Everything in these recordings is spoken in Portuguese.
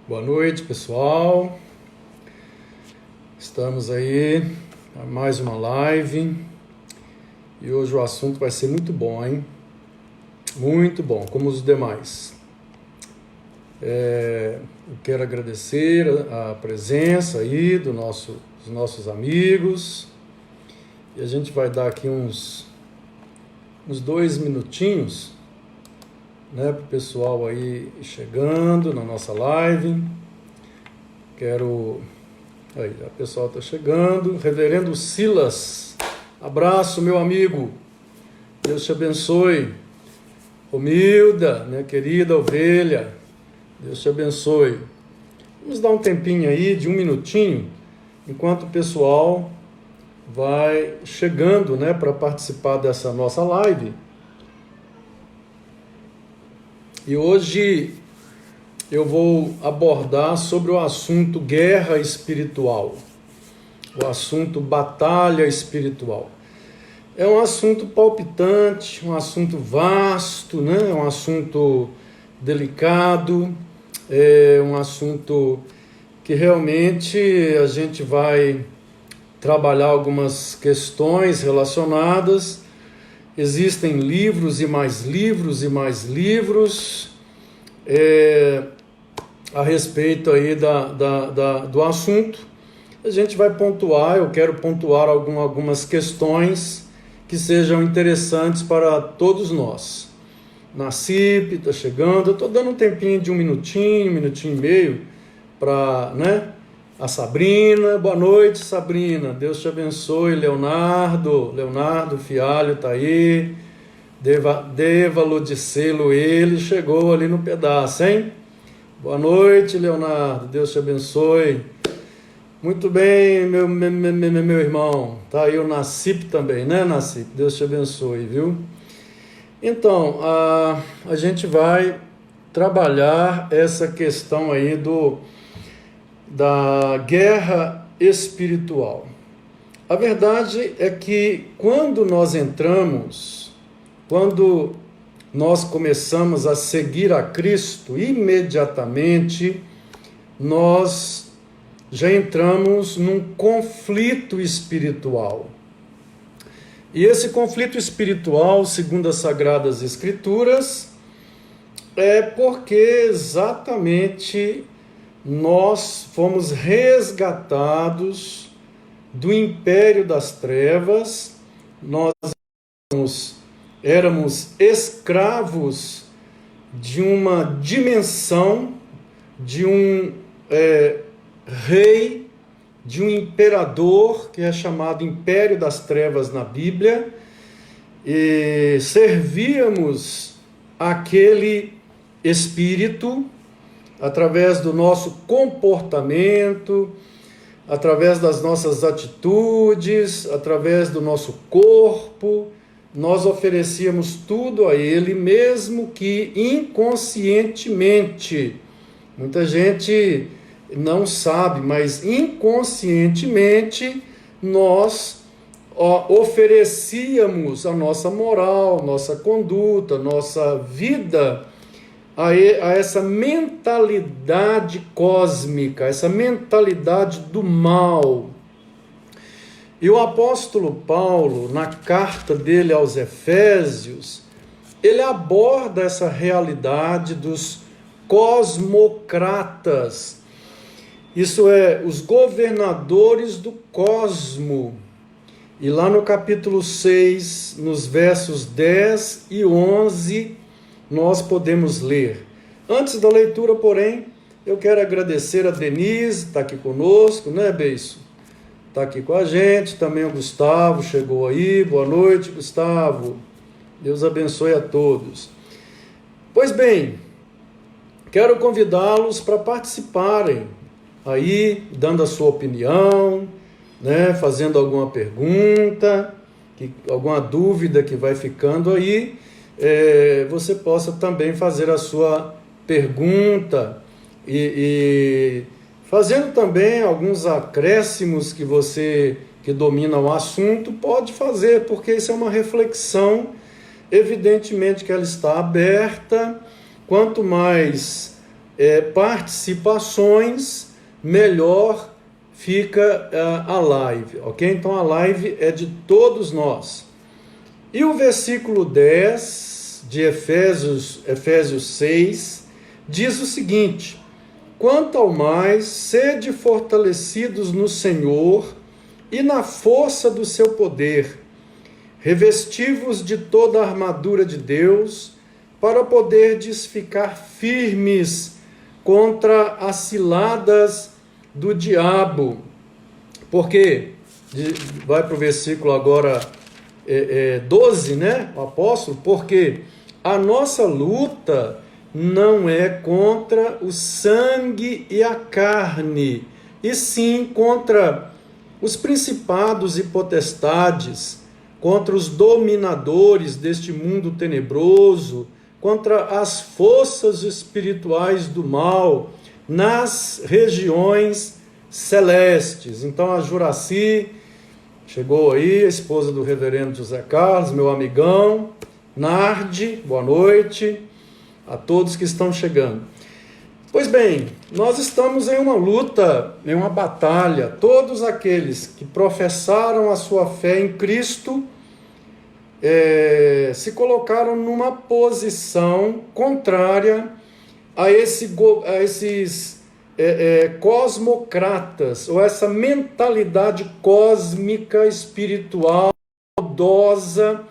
Boa noite, pessoal. Estamos aí a mais uma live e hoje o assunto vai ser muito bom, hein? Muito bom, como os demais. Eu quero agradecer a presença aí dos nossos amigos e a gente vai dar aqui uns 2 minutinhos, né, para o pessoal aí chegando na nossa live. Aí, o pessoal está chegando. Reverendo Silas, abraço, meu amigo. Deus te abençoe. Romilda, minha querida ovelha, Deus te abençoe. Vamos dar um tempinho aí, de 1 minutinho, enquanto o pessoal vai chegando, né, para participar dessa nossa live. E hoje eu vou abordar sobre o assunto guerra espiritual, o assunto batalha espiritual. É um assunto palpitante, um assunto vasto, né? Um assunto delicado, é um assunto que realmente a gente vai trabalhar algumas questões relacionadas. Existem livros e mais livros e mais livros a respeito aí do assunto. A gente vai pontuar, eu quero pontuar algumas questões que sejam interessantes para todos nós. Nassip está chegando, eu estou dando um tempinho de 1 minutinho e meio para, né? A Sabrina, boa noite, Sabrina, Deus te abençoe. Leonardo Fialho está aí. Deva Ludicelo, ele chegou ali no pedaço, hein? Boa noite, Leonardo, Deus te abençoe. Muito bem, meu irmão. Tá aí o Nassip também, né, Nassip? Deus te abençoe, viu? Então, a gente vai trabalhar essa questão aí da guerra espiritual. A verdade é que quando nós começamos a seguir a Cristo, imediatamente nós já entramos num conflito espiritual. E esse conflito espiritual, segundo as Sagradas Escrituras, é porque exatamente nós fomos resgatados do império das trevas, nós éramos escravos de uma dimensão, de um rei, de um imperador, que é chamado Império das Trevas na Bíblia, e servíamos aquele espírito através do nosso comportamento, através das nossas atitudes, através do nosso corpo. Nós oferecíamos tudo a ele, mesmo que inconscientemente. Muita gente não sabe, mas inconscientemente nós oferecíamos a nossa moral, nossa conduta, nossa vida a essa mentalidade cósmica, essa mentalidade do mal. E o apóstolo Paulo, na carta dele aos Efésios, ele aborda essa realidade dos cosmocratas, isso é, os governadores do cosmo. E lá no capítulo 6, nos versos 10 e 11, nós podemos ler. Antes da leitura, porém, eu quero agradecer a Denise, está aqui conosco, né, Beiço? Está aqui com a gente, também o Gustavo chegou aí. Boa noite, Gustavo. Deus abençoe a todos. Pois bem, quero convidá-los para participarem aí, dando a sua opinião, né, fazendo alguma pergunta, alguma dúvida que vai ficando aí, você possa também fazer a sua pergunta e fazendo também alguns acréscimos que você que domina o assunto pode fazer, porque isso é uma reflexão, evidentemente que ela está aberta. Quanto mais participações, melhor fica a live, ok? Então a live é de todos nós. E o versículo 10 de Efésios 6 diz o seguinte: quanto ao mais, sede fortalecidos no Senhor e na força do seu poder, revesti-vos de toda a armadura de Deus, para poderdes ficar firmes contra as ciladas do diabo. Porque, vai para o versículo agora 12, né? O apóstolo, porque a nossa luta não é contra o sangue e a carne, e sim contra os principados e potestades, contra os dominadores deste mundo tenebroso, contra as forças espirituais do mal nas regiões celestes. Então a Juraci chegou aí, a esposa do reverendo José Carlos, meu amigão. Nardi, boa noite a todos que estão chegando. Pois bem, nós estamos em uma luta, em uma batalha. Todos aqueles que professaram a sua fé em Cristo se colocaram numa posição contrária a esses cosmocratas, ou essa mentalidade cósmica, espiritual, maldosa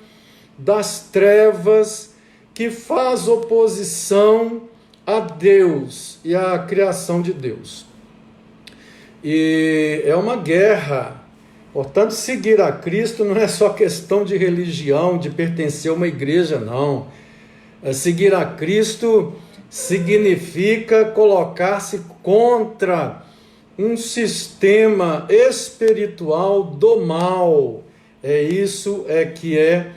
das trevas, que faz oposição a Deus e à criação de Deus. E é uma guerra. Portanto, seguir a Cristo não é só questão de religião, de pertencer a uma igreja, não. Seguir a Cristo significa colocar-se contra um sistema espiritual do mal. Isso que é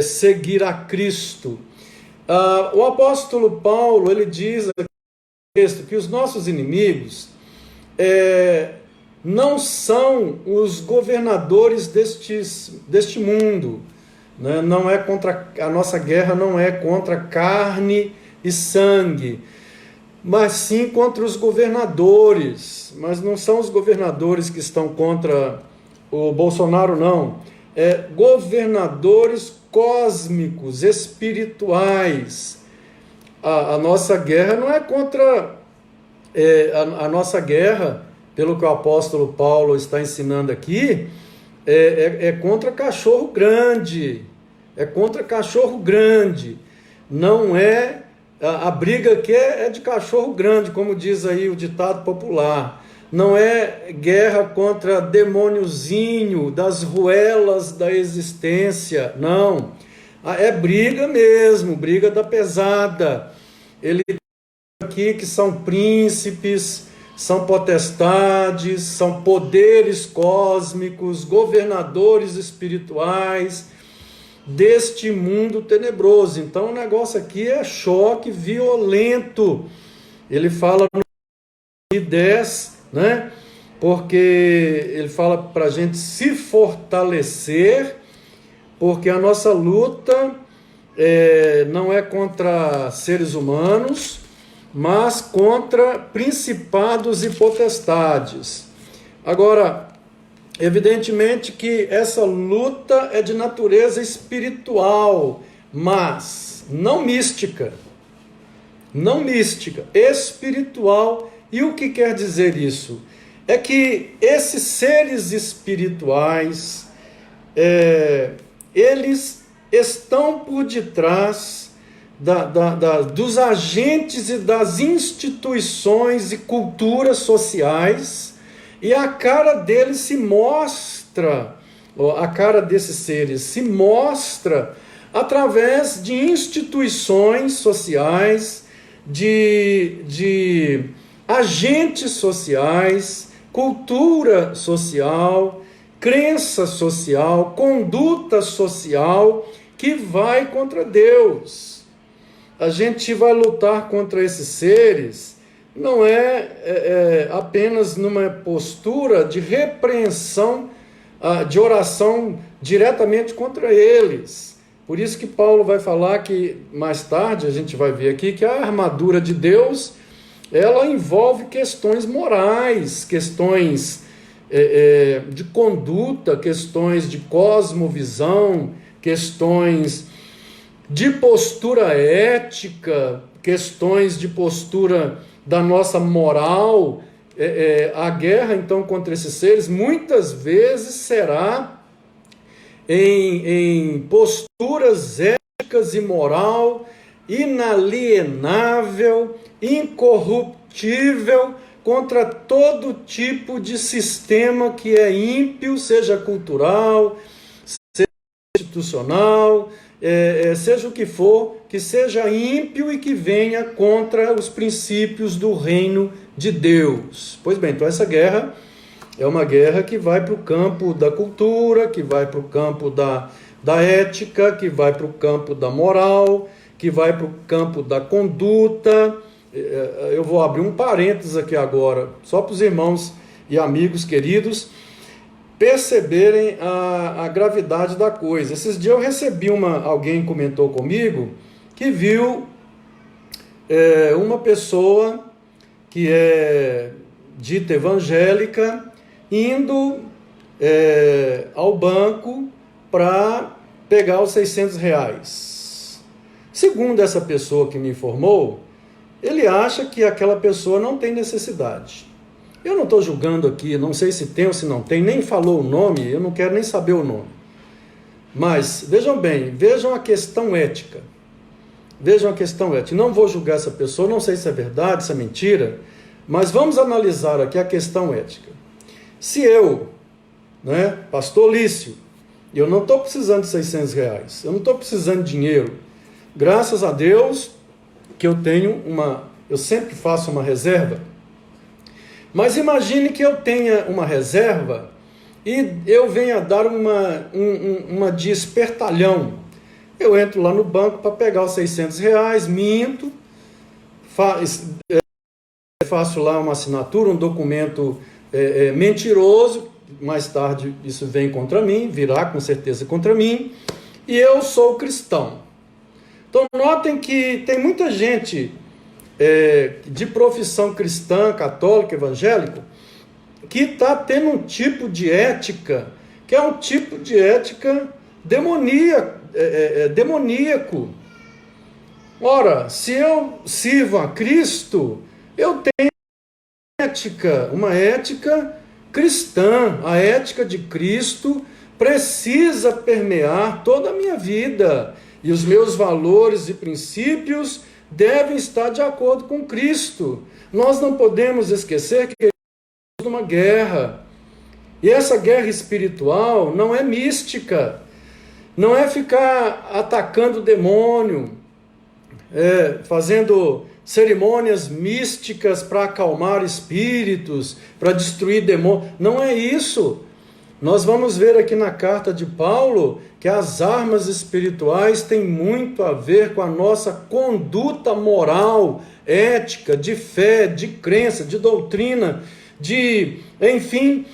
seguir a Cristo. O apóstolo Paulo, ele diz no texto que os nossos inimigos não são os governadores deste mundo, né? Não é contra, a nossa guerra não é contra carne e sangue, mas sim contra os governadores. Mas não são os governadores que estão contra o Bolsonaro, não. Governadores cósmicos, espirituais. A nossa guerra não é contra... a nossa guerra, pelo que o apóstolo Paulo está ensinando aqui, é contra cachorro grande. É contra cachorro grande. Não é... A briga aqui é de cachorro grande, como diz aí o ditado popular. Não é guerra contra demôniozinho das ruelas da existência, não. É briga mesmo, briga da pesada. Ele diz aqui que são príncipes, são potestades, são poderes cósmicos, governadores espirituais deste mundo tenebroso. Então o negócio aqui é choque violento. Ele fala no 10, né? Porque ele fala para a gente se fortalecer, porque a nossa luta não é contra seres humanos, mas contra principados e potestades. Agora, evidentemente que essa luta é de natureza espiritual, mas não mística. Não mística, espiritual. E o que quer dizer isso? É que esses seres espirituais, eles estão por detrás dos agentes e das instituições e culturas sociais, e a cara deles se mostra, a cara desses seres se mostra através de instituições sociais, de agentes sociais, cultura social, crença social, conduta social que vai contra Deus. A gente vai lutar contra esses seres, não é apenas numa postura de repreensão, de oração diretamente contra eles. Por isso que Paulo vai falar que, mais tarde, a gente vai ver aqui, que a armadura de Deus, ela envolve questões morais, questões de conduta, questões de cosmovisão, questões de postura ética, questões de postura da nossa moral. A guerra, então, contra esses seres, muitas vezes será em posturas éticas e moral, inalienável, incorruptível, contra todo tipo de sistema que é ímpio, seja cultural, seja institucional, seja o que for, que seja ímpio e que venha contra os princípios do reino de Deus. Pois bem, então essa guerra é uma guerra que vai para o campo da cultura, que vai para o campo da ética, que vai para o campo da moral, que vai para o campo da conduta. Eu vou abrir um parênteses aqui agora, só para os irmãos e amigos queridos perceberem a gravidade da coisa. Esses dias eu recebi alguém comentou comigo que viu uma pessoa que é dita evangélica indo ao banco para pegar os R$600. Segundo essa pessoa que me informou, ele acha que aquela pessoa não tem necessidade. Eu não estou julgando aqui, não sei se tem ou se não tem, nem falou o nome, eu não quero nem saber o nome. Mas, vejam bem, vejam a questão ética. Vejam a questão ética. Não vou julgar essa pessoa, não sei se é verdade, se é mentira, mas vamos analisar aqui a questão ética. Se eu, pastor Lício, eu não estou precisando de R$600, eu não estou precisando de dinheiro, graças a Deus que eu tenho eu sempre faço uma reserva, mas imagine que eu tenha uma reserva e eu venha dar uma de espertalhão. Eu entro lá no banco para pegar os R$600, minto, faço lá uma assinatura, um documento mentiroso, mais tarde isso vem contra mim, virá com certeza contra mim, e eu sou cristão. Então notem que tem muita gente de profissão cristã, católica, evangélico, que está tendo um tipo de ética, que é um tipo de ética demoníaco. Ora, se eu sirvo a Cristo, eu tenho uma ética cristã. A ética de Cristo precisa permear toda a minha vida, e os meus valores e princípios devem estar de acordo com Cristo. Nós não podemos esquecer que estamos numa guerra, e essa guerra espiritual não é mística, não é ficar atacando o demônio, fazendo cerimônias místicas para acalmar espíritos, para destruir demônios. Não é isso. Nós vamos ver aqui na carta de Paulo que as armas espirituais têm muito a ver com a nossa conduta moral, ética, de fé, de crença, de doutrina, enfim,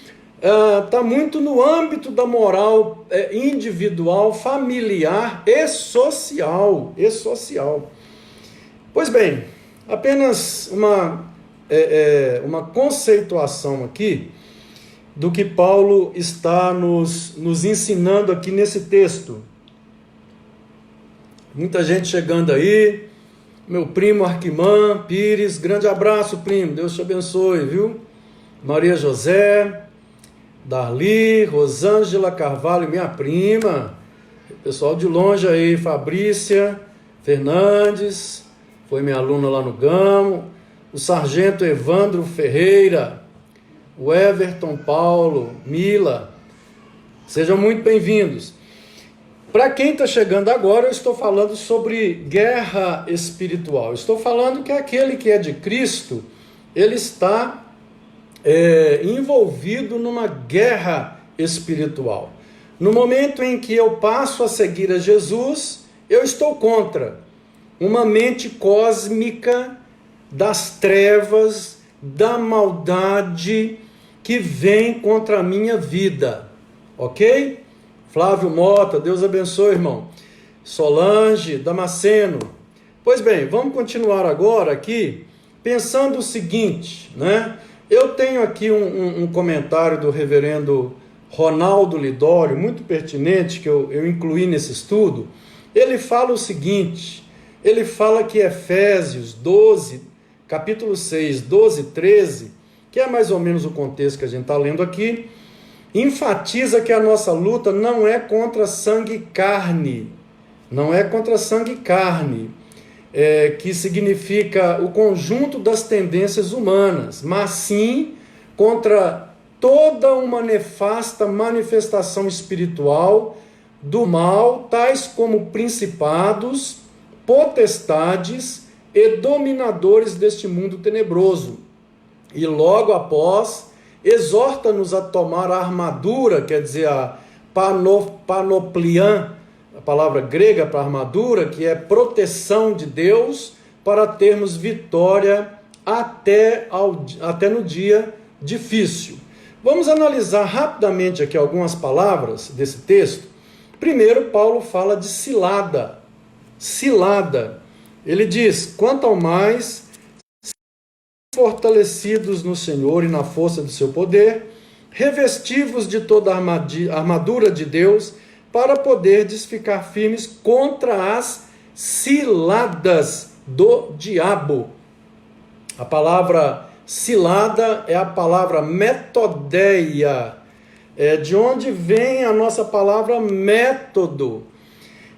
está muito no âmbito da moral individual, familiar e social. Pois bem, apenas uma conceituação aqui do que Paulo está nos ensinando aqui nesse texto. Muita gente chegando aí, meu primo Arquimã Pires, grande abraço, primo, Deus te abençoe, viu? Maria José, Darli, Rosângela Carvalho, minha prima, pessoal de longe aí, Fabrícia Fernandes, foi minha aluna lá no Gamo, o sargento Evandro Ferreira, o Everton Paulo, Mila, sejam muito bem-vindos. Para quem está chegando agora, eu estou falando sobre guerra espiritual. Estou falando que aquele que é de Cristo, ele está envolvido numa guerra espiritual. No momento em que eu passo a seguir a Jesus, eu estou contra uma mente cósmica das trevas, da maldade que vem contra a minha vida, ok? Flávio Mota, Deus abençoe, irmão. Solange Damasceno. Pois bem, vamos continuar agora aqui, pensando o seguinte, né? Eu tenho aqui um comentário do reverendo Ronaldo Lidório, muito pertinente, que eu incluí nesse estudo. Ele fala o seguinte, ele fala que Efésios 12, capítulo 6, 12 e 13, que é mais ou menos o contexto que a gente está lendo aqui, enfatiza que a nossa luta não é contra sangue e carne, não é contra sangue e carne, que significa o conjunto das tendências humanas, mas sim contra toda uma nefasta manifestação espiritual do mal, tais como principados, potestades e dominadores deste mundo tenebroso. E logo após, exorta-nos a tomar a armadura, quer dizer, a panoplian, a palavra grega para armadura, que é proteção de Deus, para termos vitória até no dia difícil. Vamos analisar rapidamente aqui algumas palavras desse texto. Primeiro, Paulo fala de cilada. Cilada. Ele diz, quanto ao mais, fortalecidos no Senhor e na força do seu poder, revestivos de toda a armadura de Deus, para poderdes ficar firmes contra as ciladas do diabo. A palavra cilada é a palavra metodeia, de onde vem a nossa palavra método.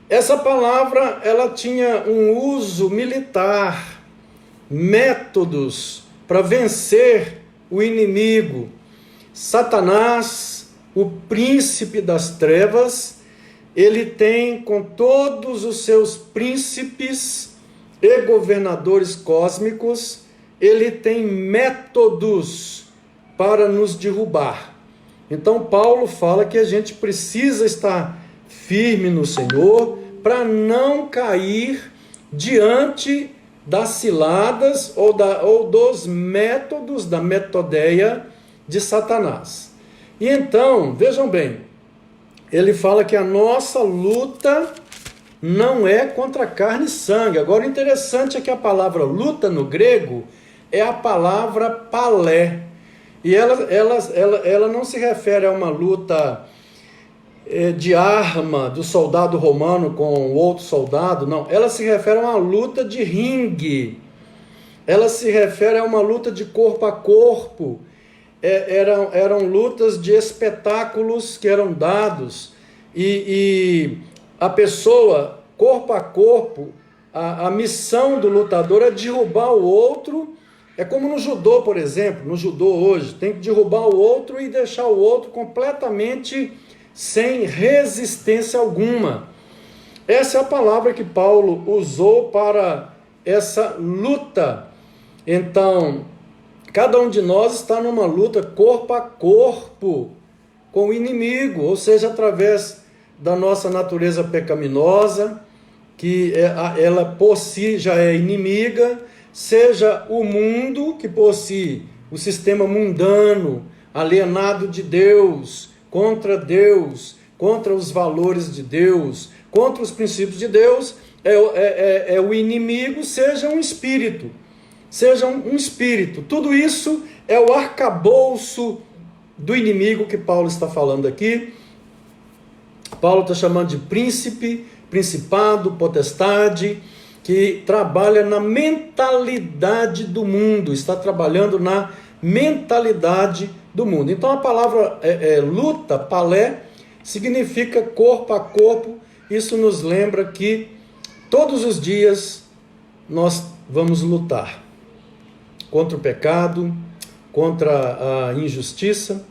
Essa palavra ela tinha um uso militar, métodos para vencer o inimigo. Satanás, o príncipe das trevas, ele tem com todos os seus príncipes e governadores cósmicos, ele tem métodos para nos derrubar. Então Paulo fala que a gente precisa estar firme no Senhor para não cair diante das ciladas ou dos métodos da metodeia de Satanás. E então, vejam bem, ele fala que a nossa luta não é contra carne e sangue. Agora, o interessante é que a palavra luta no grego é a palavra palé. E ela não se refere a uma luta de arma do soldado romano com o outro soldado, não. Ela se refere a uma luta de ringue. Ela se refere a uma luta de corpo a corpo. Eram lutas de espetáculos que eram dados. E a pessoa, corpo a corpo, a missão do lutador é derrubar o outro. É como no judô, por exemplo, no judô hoje, tem que derrubar o outro e deixar o outro completamente sem resistência alguma. Essa é a palavra que Paulo usou para essa luta. Então, cada um de nós está numa luta corpo a corpo com o inimigo, ou seja, através da nossa natureza pecaminosa, que ela por si já é inimiga, seja o mundo, que por si, o sistema mundano, alienado de Deus, contra os valores de Deus, contra os princípios de Deus, é o inimigo, seja um espírito. Tudo isso é o arcabouço do inimigo que Paulo está falando aqui. Paulo está chamando de príncipe, principado, potestade, que trabalha na mentalidade do mundo, está trabalhando na mentalidade do mundo. Então a palavra luta, palé, significa corpo a corpo. Isso nos lembra que todos os dias nós vamos lutar contra o pecado, contra a injustiça,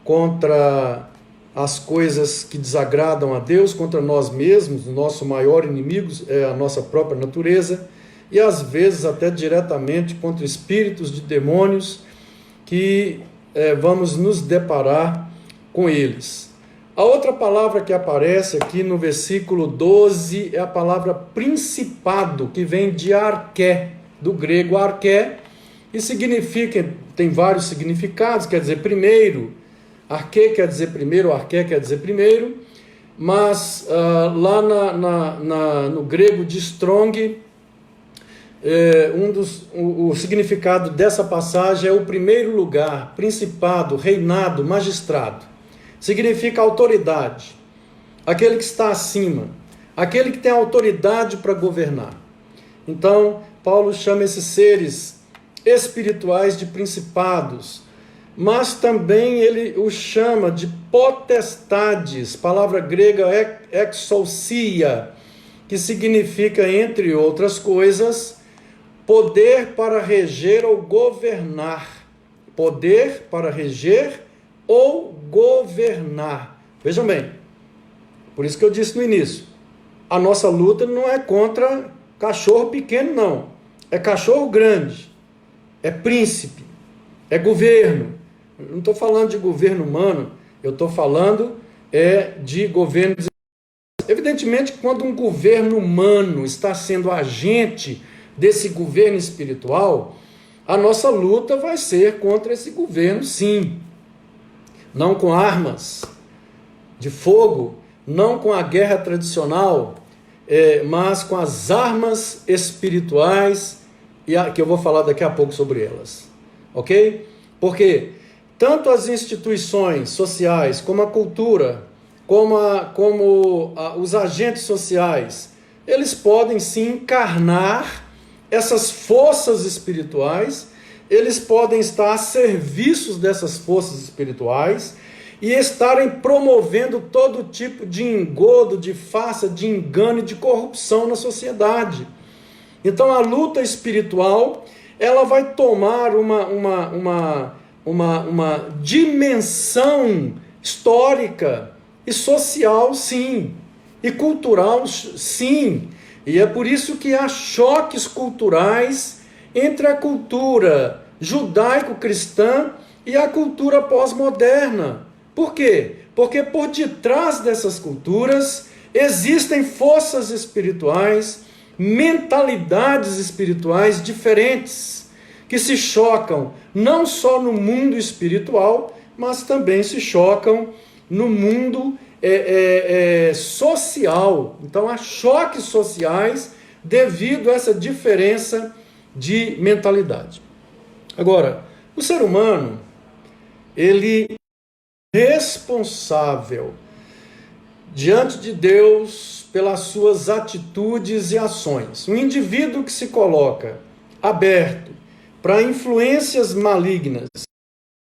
contra as coisas que desagradam a Deus, contra nós mesmos. O nosso maior inimigo é a nossa própria natureza, e às vezes até diretamente contra espíritos de demônios que vamos nos deparar com eles. A outra palavra que aparece aqui no versículo 12 é a palavra principado, que vem de arché, do grego arché, e significa, tem vários significados, quer dizer primeiro, arché quer dizer primeiro, mas lá no grego de Strong, o significado dessa passagem é o primeiro lugar, principado, reinado, magistrado. Significa autoridade, aquele que está acima, aquele que tem autoridade para governar. Então, Paulo chama esses seres espirituais de principados, mas também ele os chama de potestades, palavra grega exousia, que significa, entre outras coisas, poder para reger ou governar. Poder para reger ou governar. Vejam bem, por isso que eu disse no início, a nossa luta não é contra cachorro pequeno, não. É cachorro grande, é príncipe, é governo. Eu não estou falando de governo humano, eu estou falando de governo. Evidentemente, quando um governo humano está sendo agente desse governo espiritual, a nossa luta vai ser contra esse governo, sim. Não com armas de fogo, não com a guerra tradicional, mas com as armas espirituais, que eu vou falar daqui a pouco sobre elas. Ok? Porque tanto as instituições sociais, como a cultura, como os agentes sociais, eles podem sim encarnar essas forças espirituais, eles podem estar a serviço dessas forças espirituais e estarem promovendo todo tipo de engodo, de farsa, de engano e de corrupção na sociedade. Então a luta espiritual, ela vai tomar uma dimensão histórica e social, sim, e cultural, sim. E é por isso que há choques culturais entre a cultura judaico-cristã e a cultura pós-moderna. Por quê? Porque por detrás dessas culturas existem forças espirituais, mentalidades espirituais diferentes, que se chocam não só no mundo espiritual, mas também se chocam no mundo social. Então há choques sociais devido a essa diferença de mentalidade. Agora, o ser humano, ele é responsável diante de Deus pelas suas atitudes e ações. Um indivíduo que se coloca aberto para influências malignas,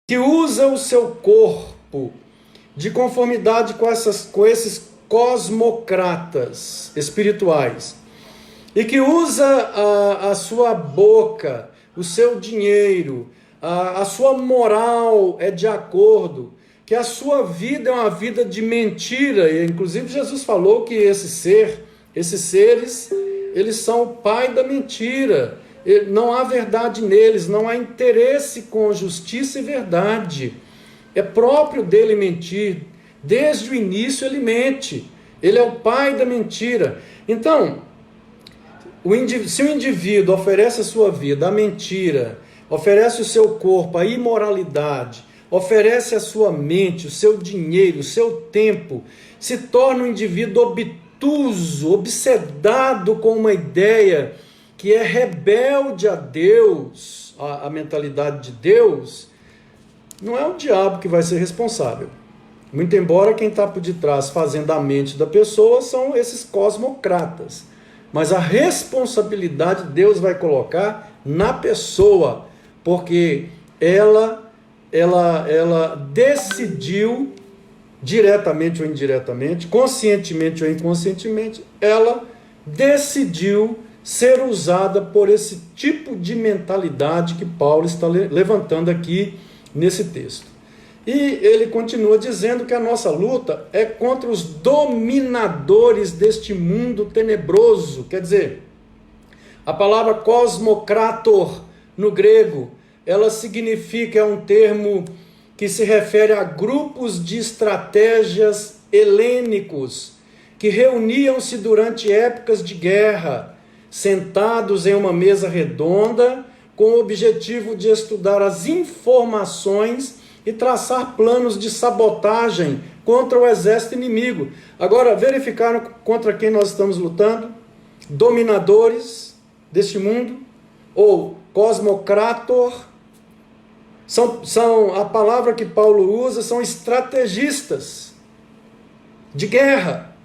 que usa o seu corpo de conformidade com esses cosmocratas espirituais, e que usa a sua boca, o seu dinheiro, a sua moral é de acordo, que a sua vida é uma vida de mentira, e inclusive Jesus falou que esses seres, eles são o pai da mentira, não há verdade neles, não há interesse com justiça e verdade, é próprio dele mentir, desde o início ele mente, ele é o pai da mentira. Então, se o indivíduo oferece a sua vida à mentira, oferece o seu corpo à imoralidade, oferece a sua mente, o seu dinheiro, o seu tempo, se torna um indivíduo obtuso, obsedado com uma ideia que é rebelde a Deus, a mentalidade de Deus, não é o diabo que vai ser responsável. Muito embora quem está por detrás fazendo a mente da pessoa são esses cosmocratas. Mas a responsabilidade Deus vai colocar na pessoa, porque ela decidiu, diretamente ou indiretamente, conscientemente ou inconscientemente, ela decidiu ser usada por esse tipo de mentalidade que Paulo está levantando aqui nesse texto. E ele continua dizendo que a nossa luta é contra os dominadores deste mundo tenebroso. Quer dizer, a palavra cosmocrator no grego, ela significa, é um termo que se refere a grupos de estratégias helênicos que reuniam-se durante épocas de guerra, sentados em uma mesa redonda, com o objetivo de estudar as informações e traçar planos de sabotagem contra o exército inimigo. Agora, verificaram contra quem nós estamos lutando? Dominadores deste mundo, ou cosmocrator, a palavra que Paulo usa, são estrategistas de guerra.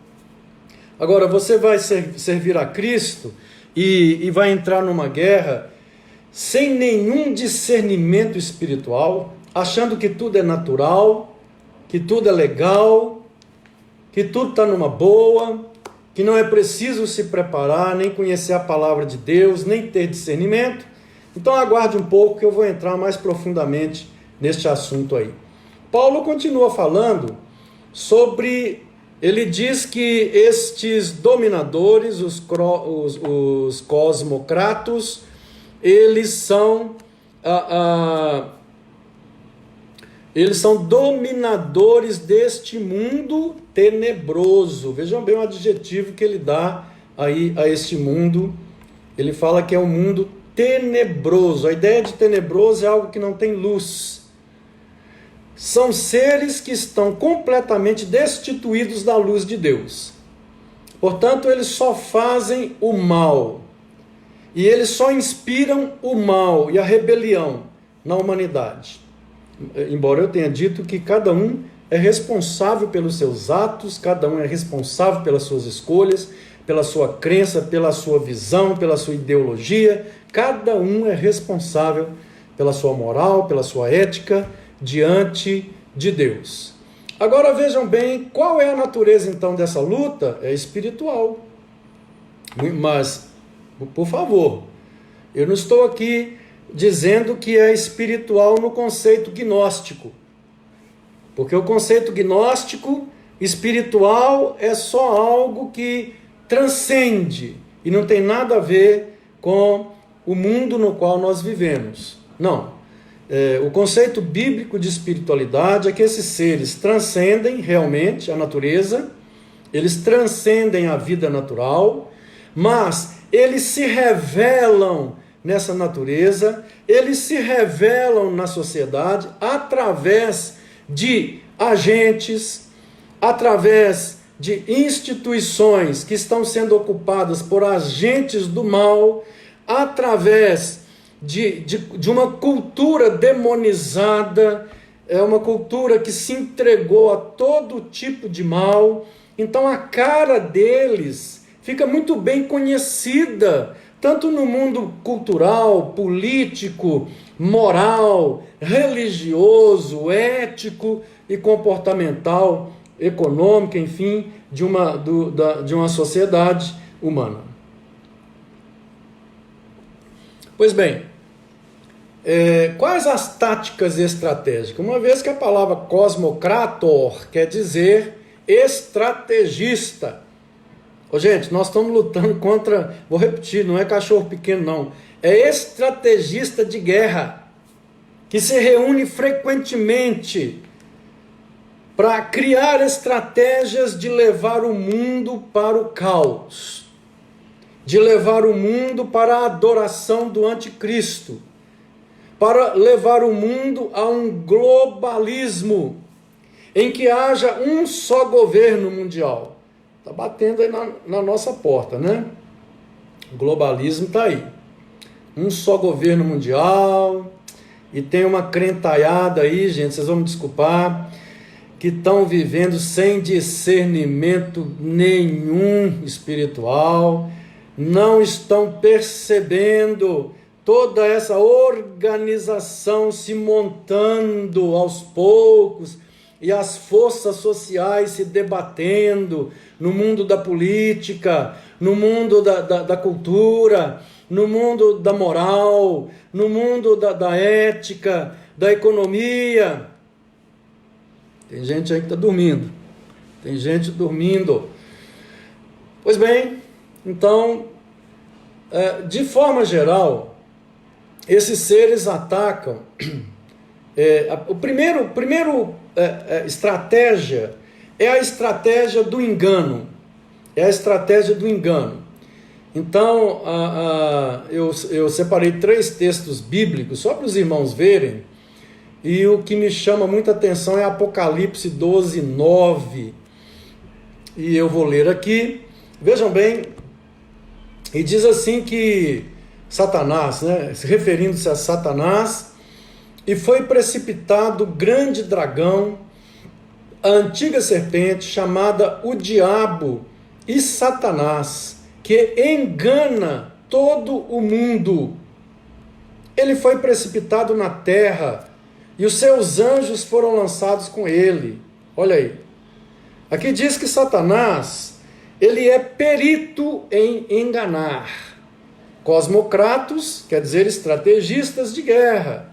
Agora, você vai servir a Cristo e vai entrar numa guerra sem nenhum discernimento espiritual, achando que tudo é natural, que tudo é legal, que tudo está numa boa, que não é preciso se preparar, nem conhecer a palavra de Deus, nem ter discernimento. Então aguarde um pouco que eu vou entrar mais profundamente neste assunto aí. Paulo continua falando sobre, ele diz que estes dominadores, os cosmocratos, eles são dominadores deste mundo tenebroso. Vejam bem o adjetivo que ele dá aí a este mundo. Ele fala que é um mundo tenebroso. A ideia de tenebroso é algo que não tem luz. São seres que estão completamente destituídos da luz de Deus. Portanto, eles só fazem o mal. E eles só inspiram o mal e a rebelião na humanidade. Embora eu tenha dito que cada um é responsável pelos seus atos, cada um é responsável pelas suas escolhas, pela sua crença, pela sua visão, pela sua ideologia, cada um é responsável pela sua moral, pela sua ética diante de Deus. Agora vejam bem, qual é a natureza então dessa luta? É espiritual. Mas, por favor, eu não estou aqui dizendo que é espiritual no conceito gnóstico. Porque o conceito gnóstico, espiritual, é só algo que transcende e não tem nada a ver com o mundo no qual nós vivemos. Não. O conceito bíblico de espiritualidade é que esses seres transcendem realmente a natureza, eles transcendem a vida natural, mas eles se revelam nessa natureza, eles se revelam na sociedade através de agentes, através de instituições que estão sendo ocupadas por agentes do mal, através de uma cultura demonizada, é uma cultura que se entregou a todo tipo de mal. Então a cara deles fica muito bem conhecida, tanto no mundo cultural, político, moral, religioso, ético e comportamental, econômico, enfim, de uma sociedade humana. Pois bem, quais as táticas estratégicas? Uma vez que a palavra cosmocrator quer dizer estrategista. Gente, nós estamos lutando contra, vou repetir, não é cachorro pequeno não, é estrategista de guerra, que se reúne frequentemente para criar estratégias de levar o mundo para o caos, de levar o mundo para a adoração do anticristo, para levar o mundo a um globalismo, em que haja um só governo mundial. Está batendo aí na nossa porta, né? O globalismo está aí. Um só governo mundial. E tem uma crentalhada aí, gente, vocês vão me desculpar, que estão vivendo sem discernimento nenhum espiritual, não estão percebendo toda essa organização se montando aos poucos, e as forças sociais se debatendo no mundo da política, no mundo da cultura, no mundo da moral, no mundo da ética, da economia. Tem gente aí que está dormindo. Tem gente dormindo. Pois bem, então, de forma geral, esses seres atacam. O primeiro estratégia é a estratégia do engano. É a estratégia do engano. Então, eu separei 3 textos bíblicos, só para os irmãos verem E o que me chama muita atenção é Apocalipse 12, 9. E eu vou ler aqui. Vejam bem, e diz assim que Satanás, né, referindo-se a Satanás, e foi precipitado o grande dragão, a antiga serpente, chamada o diabo e Satanás, que engana todo o mundo. Ele foi precipitado na terra, e os seus anjos foram lançados com ele. Olha aí. Aqui diz que Satanás, ele é perito em enganar. Cosmocratos, quer dizer estrategistas de guerra.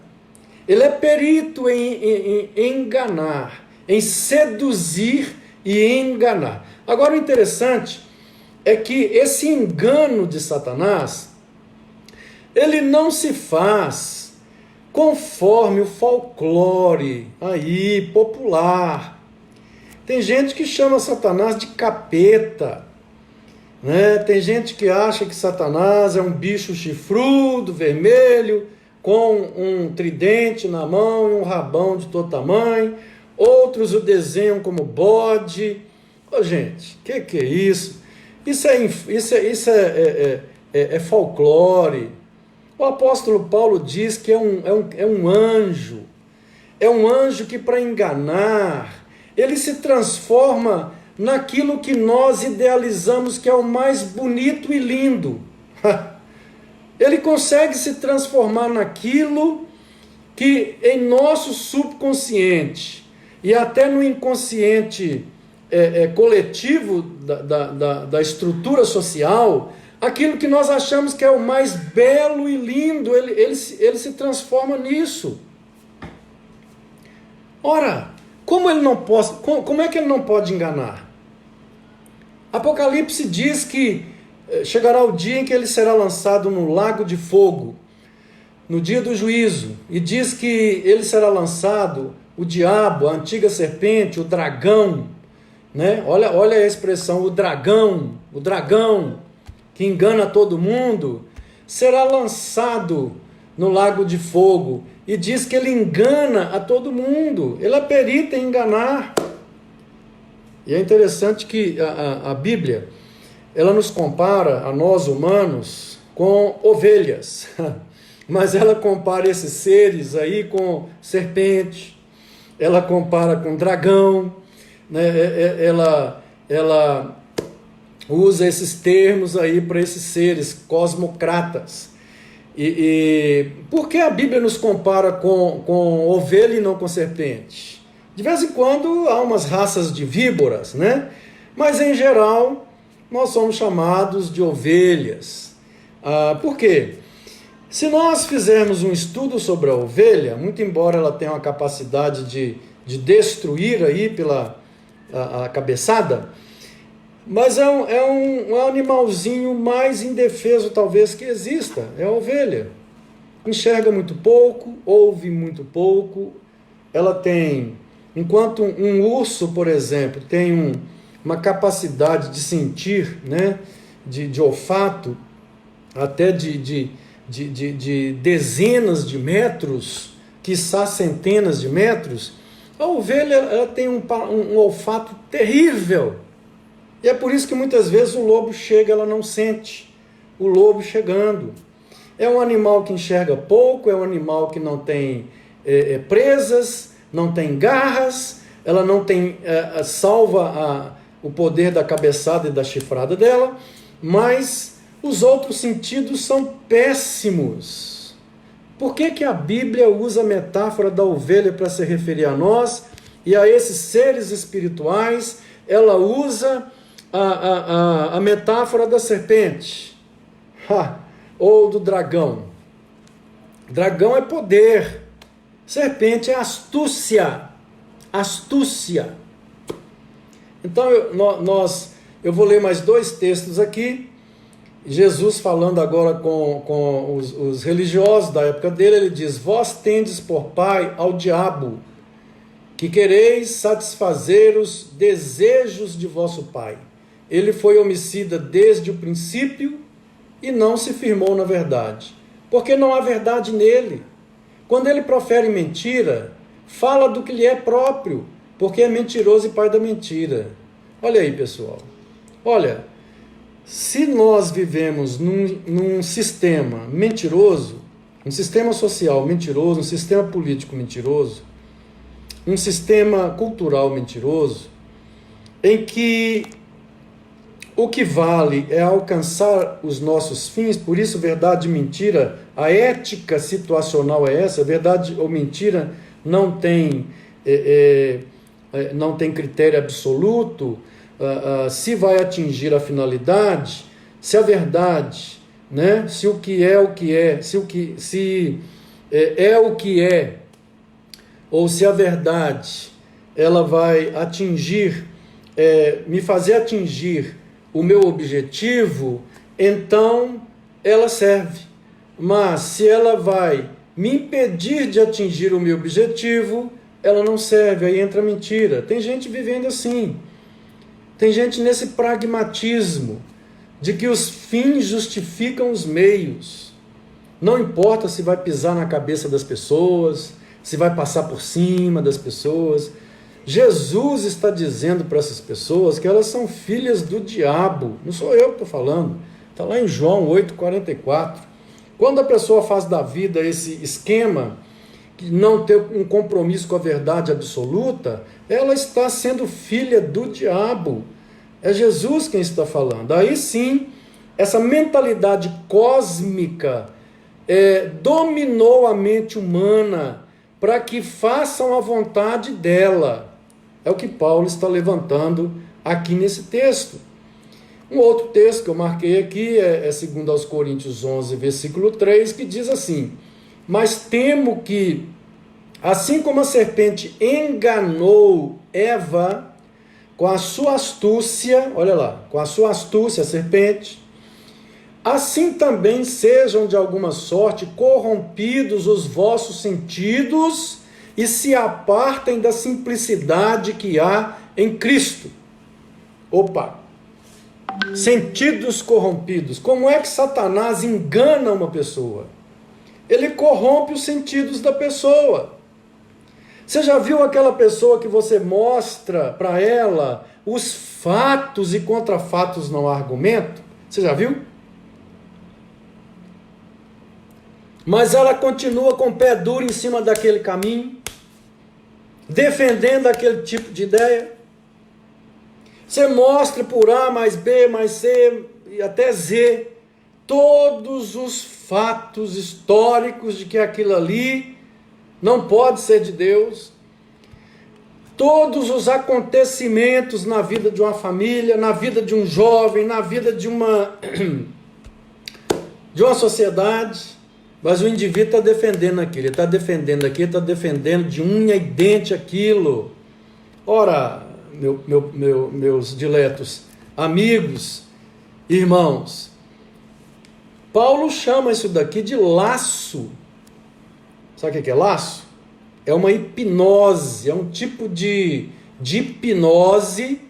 Ele é perito em enganar, em seduzir e enganar. Agora o interessante é que esse engano de Satanás, ele não se faz conforme o folclore aí popular. Tem gente que chama Satanás de capeta, né? Tem gente que acha que Satanás é um bicho chifrudo, vermelho, com um tridente na mão e um rabão de todo tamanho. Outros o desenham como bode. Ô, gente, que é isso? Isso é folclore. O apóstolo Paulo diz que é um anjo. É um anjo que, para enganar, ele se transforma naquilo que nós idealizamos que é o mais bonito e lindo. Ele consegue se transformar naquilo que em nosso subconsciente e até no inconsciente coletivo da estrutura social, aquilo que nós achamos que é o mais belo e lindo, ele se transforma nisso. Ora, como é que ele não pode enganar? Apocalipse diz que chegará o dia em que ele será lançado no lago de fogo, no dia do juízo, e diz que ele será lançado, o diabo, a antiga serpente, o dragão, né? Olha a expressão, o dragão, que engana todo mundo, será lançado no lago de fogo, e diz que ele engana a todo mundo, ele é perito em enganar. E é interessante que a Bíblia, ela nos compara, a nós humanos, com ovelhas, mas ela compara esses seres aí com serpente, ela compara com dragão, né? Ela usa esses termos aí para esses seres cosmocratas. E por que a Bíblia nos compara com ovelha e não com serpente? De vez em quando há umas raças de víboras, né? Mas em geral nós somos chamados de ovelhas. Por quê? Se nós fizermos um estudo sobre a ovelha, muito embora ela tenha uma capacidade de destruir aí pela a cabeçada, mas é um animalzinho mais indefeso talvez que exista, é a ovelha. Enxerga muito pouco, ouve muito pouco, ela tem, enquanto um urso, por exemplo, tem uma capacidade de sentir, né, de olfato, até de dezenas de metros, quiçá centenas de metros, a ovelha ela tem um olfato terrível. E é por isso que muitas vezes o lobo chega, ela não sente o lobo chegando. É um animal que enxerga pouco, é um animal que não tem presas, não tem garras, ela não tem, salva o poder da cabeçada e da chifrada dela, mas os outros sentidos são péssimos. Por que a Bíblia usa a metáfora da ovelha para se referir a nós e a esses seres espirituais? Ela usa a metáfora da serpente ou do dragão. Dragão é poder, serpente é astúcia. Então eu vou ler mais 2 textos aqui. Jesus falando agora com os religiosos da época dele, ele diz: vós tendes por pai ao diabo, que quereis satisfazer os desejos de vosso pai. Ele foi homicida desde o princípio e não se firmou na verdade, porque não há verdade nele. Quando ele profere mentira, fala do que lhe é próprio, porque é mentiroso e pai da mentira. Olha aí, pessoal. Olha, se nós vivemos num sistema mentiroso, um sistema social mentiroso, um sistema político mentiroso, um sistema cultural mentiroso, em que o que vale é alcançar os nossos fins, por isso verdade e mentira, a ética situacional é essa, verdade ou mentira não tem critério absoluto, se vai atingir a finalidade, se a verdade, né, se o que é o que é, se é o que é, ou se a verdade ela vai atingir, me fazer atingir o meu objetivo, então ela serve. Mas se ela vai me impedir de atingir o meu objetivo, ela não serve, aí entra a mentira. Tem gente vivendo assim, tem gente nesse pragmatismo, de que os fins justificam os meios. Não importa se vai pisar na cabeça das pessoas, se vai passar por cima das pessoas. Jesus está dizendo para essas pessoas que elas são filhas do diabo. Não sou eu que estou falando. Está lá em João 8,44. Quando a pessoa faz da vida esse esquema, que não tem um compromisso com a verdade absoluta, ela está sendo filha do diabo. É Jesus quem está falando. Aí sim, essa mentalidade cósmica dominou a mente humana para que façam a vontade dela. É o que Paulo está levantando aqui nesse texto. Um outro texto que eu marquei aqui é 2 aos Coríntios 11, versículo 3, que diz assim: mas temo que, assim como a serpente enganou Eva com a sua astúcia, olha lá, com a sua astúcia, a serpente, assim também sejam de alguma sorte corrompidos os vossos sentidos e se apartem da simplicidade que há em Cristo. Opa! Sentidos corrompidos. Como é que Satanás engana uma pessoa? Ele corrompe os sentidos da pessoa. Você já viu aquela pessoa que você mostra para ela os fatos e contrafatos não há argumento? Você já viu? Mas ela continua com o pé duro em cima daquele caminho, defendendo aquele tipo de ideia. Você mostra por A mais B mais C e até Z todos os fatos históricos de que aquilo ali não pode ser de Deus, todos os acontecimentos na vida de uma família, na vida de um jovem, na vida de uma sociedade, mas o indivíduo está defendendo aquilo, ele está defendendo aquilo, está defendendo de unha e dente aquilo. Ora, meus diletos amigos, irmãos, Paulo chama isso daqui de laço. Sabe o que é laço? É uma hipnose, é um tipo de hipnose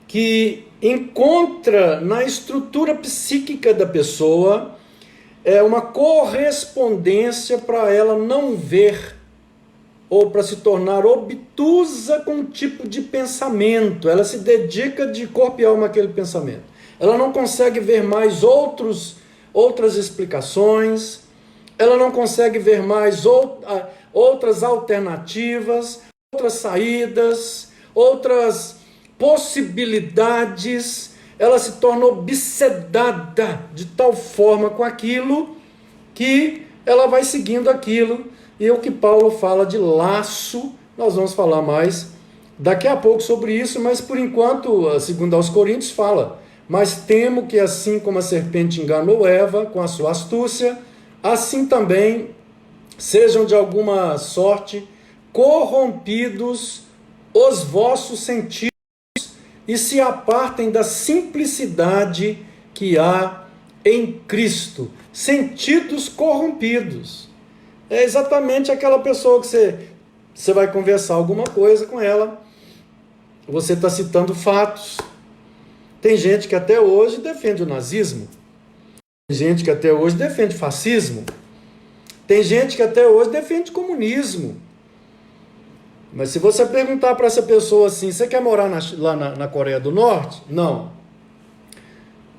que encontra na estrutura psíquica da pessoa uma correspondência para ela não ver ou para se tornar obtusa com um tipo de pensamento. Ela se dedica de corpo e alma àquele pensamento. Ela não consegue ver mais outras explicações, ela não consegue ver mais outras alternativas, outras saídas, outras possibilidades. Ela se torna obsedada de tal forma com aquilo que ela vai seguindo aquilo. E o que Paulo fala de laço, nós vamos falar mais daqui a pouco sobre isso, mas por enquanto, 2 aos Coríntios fala: mas temo que assim como a serpente enganou Eva com a sua astúcia, assim também sejam de alguma sorte corrompidos os vossos sentidos e se apartem da simplicidade que há em Cristo. Sentidos corrompidos. É exatamente aquela pessoa que você vai conversar alguma coisa com ela, você está citando fatos. Tem gente que até hoje defende o nazismo. Tem gente que até hoje defende fascismo. Tem gente que até hoje defende comunismo. Mas se você perguntar para essa pessoa assim, você quer morar lá na Coreia do Norte? Não.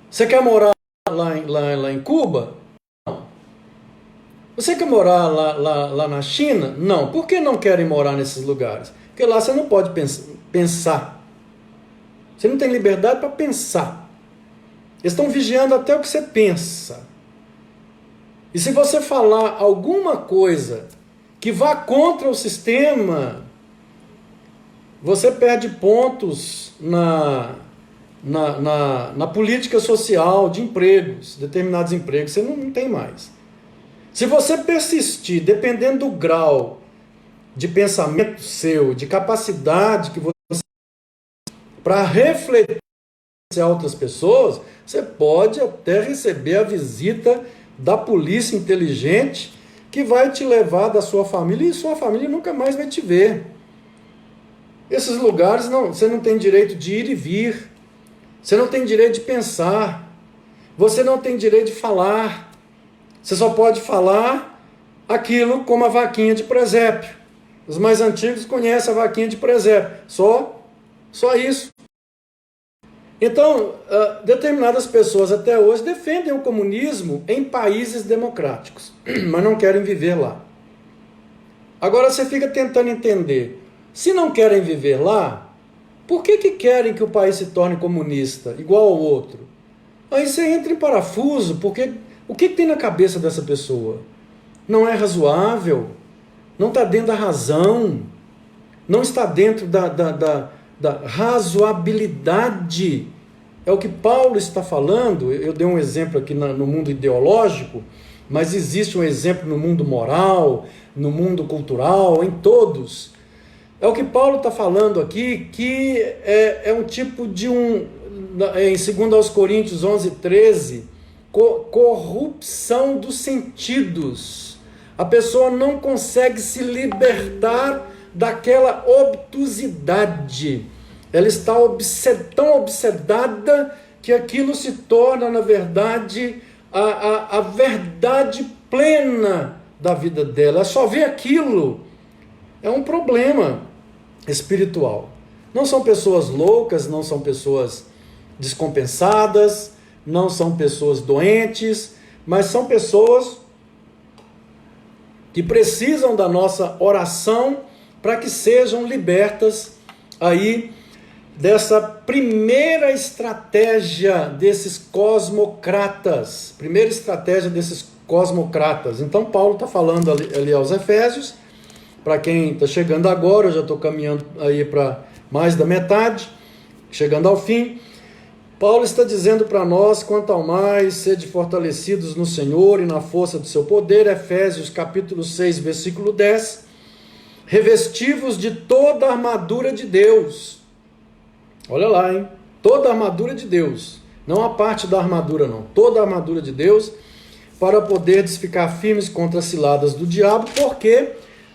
Você quer morar lá em Cuba? Não. Você quer morar lá na China? Não. Por que não querem morar nesses lugares? Porque lá você não pode pensar. Você não tem liberdade para pensar. Eles estão vigiando até o que você pensa. E se você falar alguma coisa que vá contra o sistema, você perde pontos na política social de empregos, determinados empregos, você não tem mais. Se você persistir, dependendo do grau de pensamento seu, de capacidade que você para refletir a outras pessoas, você pode até receber a visita da polícia inteligente que vai te levar da sua família e sua família nunca mais vai te ver. Esses lugares você não tem direito de ir e vir, você não tem direito de pensar, você não tem direito de falar, você só pode falar aquilo como a vaquinha de presépio. Os mais antigos conhecem a vaquinha de presépio, só isso. Então, determinadas pessoas até hoje defendem o comunismo em países democráticos, mas não querem viver lá. Agora você fica tentando entender, se não querem viver lá, por que querem que o país se torne comunista, igual ao outro? Aí você entra em parafuso, porque o que tem na cabeça dessa pessoa? Não é razoável, não está dentro da razão, não está dentro da razoabilidade. É o que Paulo está falando. Eu dei um exemplo aqui no mundo ideológico, mas existe um exemplo no mundo moral, no mundo cultural, em todos. É o que Paulo está falando aqui, que é um tipo de em 2 Coríntios 11:13, corrupção dos sentidos. A pessoa não consegue se libertar daquela obtusidade. Ela está tão obsedada que aquilo se torna, na verdade, a verdade plena da vida dela. Ela só vê aquilo. É um problema espiritual. Não são pessoas loucas, não são pessoas descompensadas, não são pessoas doentes, mas são pessoas que precisam da nossa oração para que sejam libertas aí dessa primeira estratégia desses cosmocratas. Primeira estratégia desses cosmocratas. Então Paulo está falando ali aos Efésios. Para quem está chegando agora, eu já estou caminhando aí para mais da metade, chegando ao fim. Paulo está dizendo para nós, quanto ao mais, sede fortalecidos no Senhor e na força do seu poder, Efésios capítulo 6, versículo 10, revestivos de toda a armadura de Deus. Olha lá, hein? Toda a armadura de Deus, não a parte da armadura não, toda a armadura de Deus, para poderdes ficar firmes contra as ciladas do diabo, porque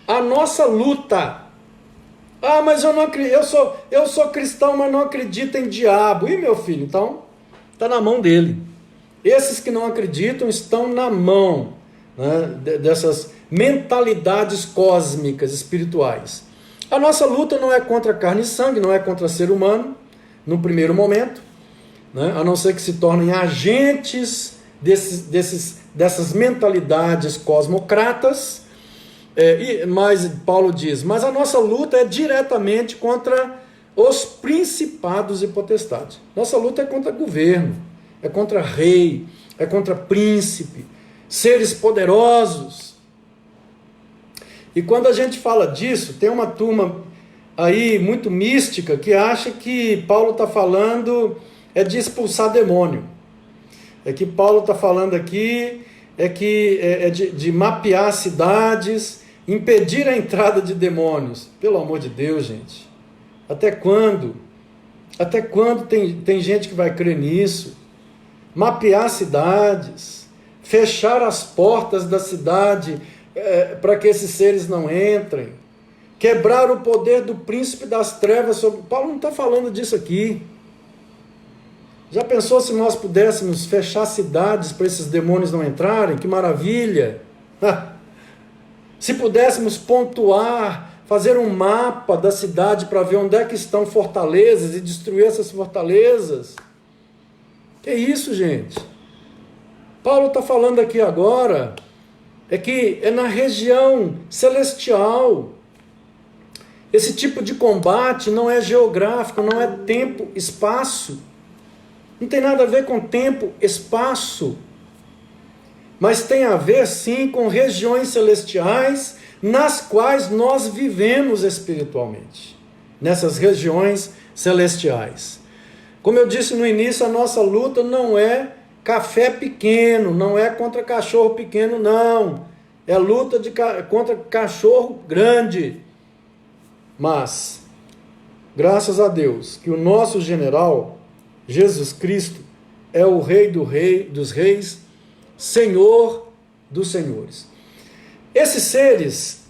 a nossa luta... mas eu não acredito, eu sou cristão, mas não acredito em diabo. E meu filho, então, está na mão dele. Esses que não acreditam estão na mão, né, dessas mentalidades cósmicas, espirituais. A nossa luta não é contra carne e sangue, não é contra ser humano, no primeiro momento, né, a não ser que se tornem agentes dessas mentalidades cosmocratas. Mas Paulo diz, mas a nossa luta é diretamente contra os principados e potestades. Nossa luta é contra governo, é contra rei, é contra príncipe, seres poderosos. E quando a gente fala disso, tem uma turma aí muito mística que acha que Paulo está falando de expulsar demônio. É que Paulo está falando aqui de mapear cidades, impedir a entrada de demônios. Pelo amor de Deus, gente. Até quando? Até quando tem gente que vai crer nisso? Mapear cidades, fechar as portas da cidade para que esses seres não entrem, quebrar o poder do príncipe das trevas sobre... Paulo não está falando disso aqui. Já pensou se nós pudéssemos fechar cidades para esses demônios não entrarem? Que maravilha! Se pudéssemos pontuar, fazer um mapa da cidade para ver onde é que estão fortalezas e destruir essas fortalezas. Que isso, gente? Paulo está falando aqui agora, é que é na região celestial. Esse tipo de combate não é geográfico, não é tempo, espaço. Não tem nada a ver com tempo, espaço. Mas tem a ver, sim, com regiões celestiais nas quais nós vivemos espiritualmente. Nessas regiões celestiais. Como eu disse no início, a nossa luta não é café pequeno, não é contra cachorro pequeno, não. É luta contra cachorro grande. Mas, graças a Deus, que o nosso general, Jesus Cristo, é o Rei dos reis, Senhor dos senhores. Esses seres,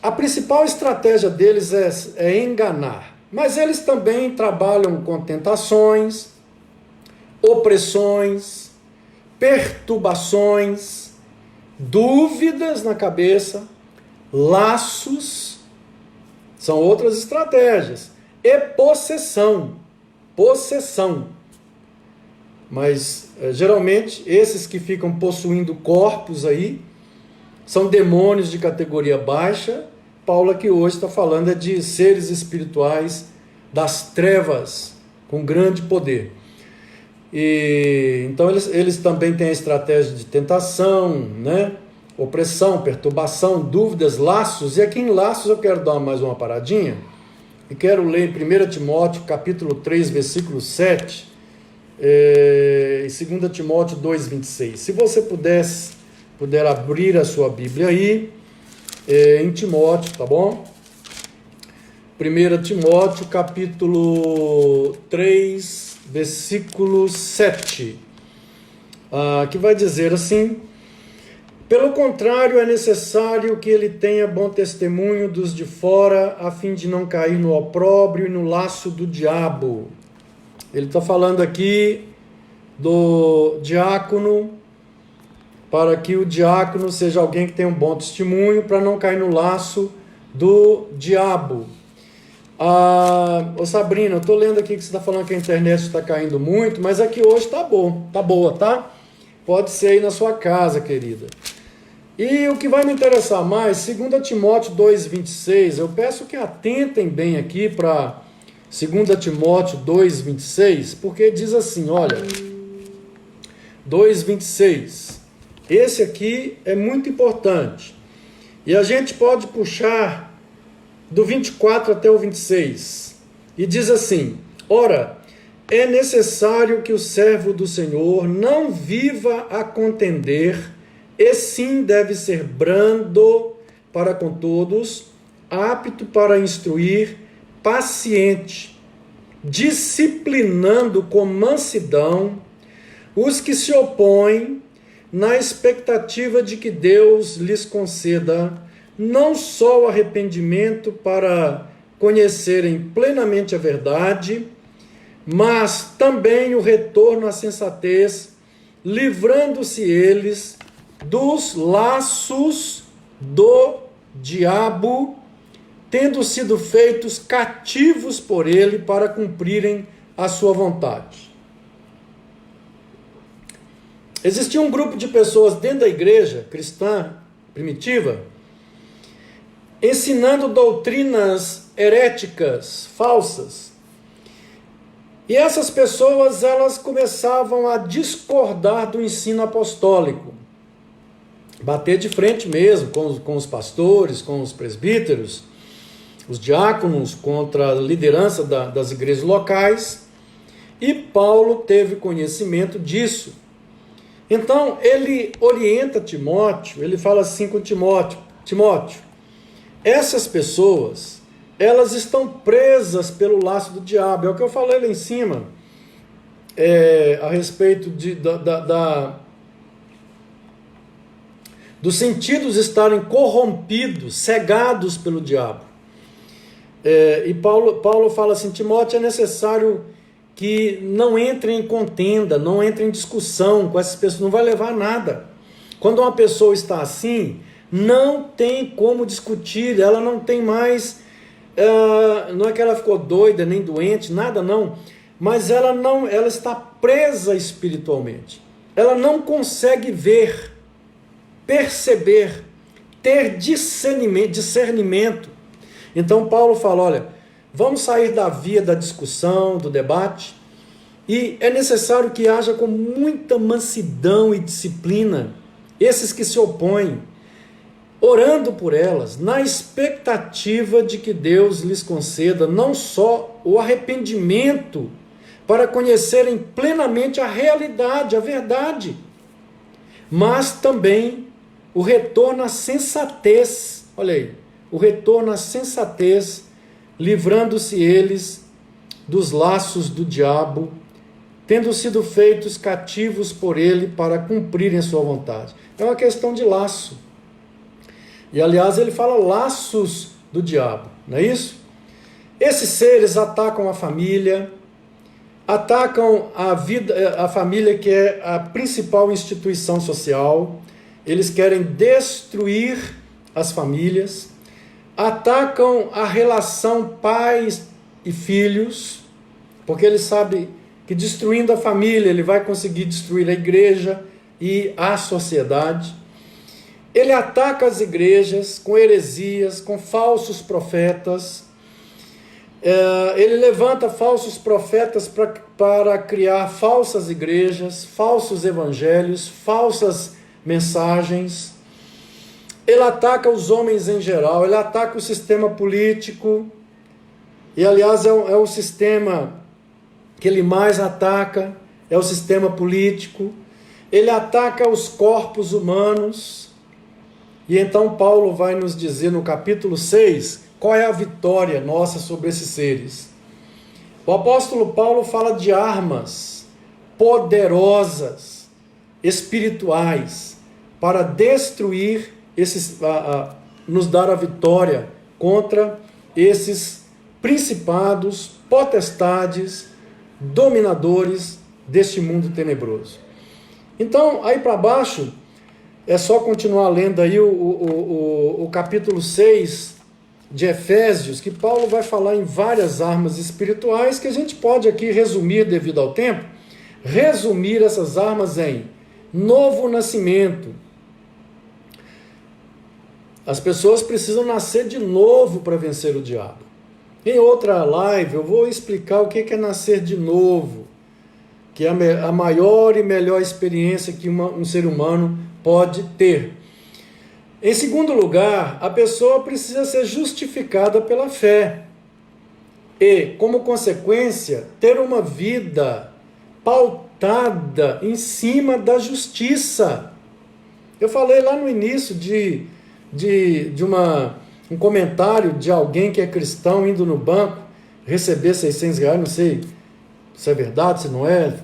a principal estratégia deles é enganar. Mas eles também trabalham com tentações, opressões, perturbações, dúvidas na cabeça, laços, são outras estratégias, e possessão. Mas, geralmente, esses que ficam possuindo corpos aí, são demônios de categoria baixa. Paulo aqui hoje está falando de seres espirituais das trevas, com grande poder. E então eles também têm a estratégia de tentação, né? Opressão, perturbação, dúvidas, laços. E aqui em laços eu quero dar mais uma paradinha e quero ler em 1 Timóteo capítulo 3, versículo 7 e 2 Timóteo 2, 26. Se você puder abrir a sua Bíblia aí, em Timóteo, tá bom? 1 Timóteo capítulo 3, versículo 7, que vai dizer assim: pelo contrário, é necessário que ele tenha bom testemunho dos de fora, a fim de não cair no opróbrio e no laço do diabo. Ele está falando aqui do diácono, para que o diácono seja alguém que tenha um bom testemunho, para não cair no laço do diabo. Ô Sabrina, eu estou lendo aqui que você está falando que a internet está caindo muito, mas aqui hoje está bom, tá boa, tá? Pode ser aí na sua casa, querida. E o que vai me interessar mais, 2 Timóteo 2,26, eu peço que atentem bem aqui para 2 Timóteo 2,26, porque diz assim, olha, 2,26, esse aqui é muito importante, e a gente pode puxar do 24 até o 26, e diz assim: ora, é necessário que o servo do Senhor não viva a contender, e sim deve ser brando para com todos, apto para instruir, paciente, disciplinando com mansidão os que se opõem, na expectativa de que Deus lhes conceda não só o arrependimento para conhecerem plenamente a verdade, mas também o retorno à sensatez, livrando-se eles dos laços do diabo, tendo sido feitos cativos por ele para cumprirem a sua vontade. Existia um grupo de pessoas dentro da igreja cristã primitiva, ensinando doutrinas heréticas, falsas. E essas pessoas, elas começavam a discordar do ensino apostólico. Bater de frente mesmo com os pastores, com os presbíteros, os diáconos, contra a liderança das igrejas locais. E Paulo teve conhecimento disso. Então, ele orienta Timóteo, ele fala assim com Timóteo: Timóteo, essas pessoas, elas estão presas pelo laço do diabo. É o que eu falei lá em cima, a respeito dos sentidos estarem corrompidos, cegados pelo diabo. E Paulo fala assim: Timóteo, é necessário que não entre em contenda, não entre em discussão com essas pessoas, não vai levar a nada. Quando uma pessoa está assim, Não tem como discutir, ela não tem mais, não é que ela ficou doida, nem doente, nada não, mas ela está presa espiritualmente. Ela não consegue ver, perceber, ter discernimento. Então Paulo fala, olha, vamos sair da via da discussão, do debate, e é necessário que haja com muita mansidão e disciplina esses que se opõem, orando por elas, na expectativa de que Deus lhes conceda não só o arrependimento, para conhecerem plenamente a realidade, a verdade, mas também o retorno à sensatez. Olha aí, o retorno à sensatez, livrando-se eles dos laços do diabo, tendo sido feitos cativos por ele para cumprirem sua vontade. É uma questão de laço. E aliás ele fala laços do diabo, não é isso? Esses seres atacam a família, atacam a vida, a família que é a principal instituição social. Eles querem destruir as famílias, atacam a relação pais e filhos, porque ele sabe que destruindo a família ele vai conseguir destruir a igreja e a sociedade. Ele ataca as igrejas com heresias, com falsos profetas. Ele levanta falsos profetas para criar falsas igrejas, falsos evangelhos, falsas mensagens. Ele ataca os homens em geral, ele ataca o sistema político, e aliás é o sistema que ele mais ataca, é o sistema político. Ele ataca os corpos humanos, e então Paulo vai nos dizer no capítulo 6, qual é a vitória nossa sobre esses seres. O apóstolo Paulo fala de armas poderosas, espirituais, para destruir nos dar a vitória contra esses principados, potestades, dominadores deste mundo tenebroso. Então, aí para baixo, é só continuar lendo aí o capítulo 6 de Efésios, que Paulo vai falar em várias armas espirituais, que a gente pode aqui resumir, devido ao tempo, resumir essas armas em novo nascimento. As pessoas precisam nascer de novo para vencer o diabo. Em outra live eu vou explicar o que é nascer de novo, que é a maior e melhor experiência que um ser humano pode ter. Em segundo lugar, a pessoa precisa ser justificada pela fé e, como consequência, ter uma vida pautada em cima da justiça. Eu falei lá no início de um comentário de alguém que é cristão indo no banco receber R$600, não sei se é verdade, se não é,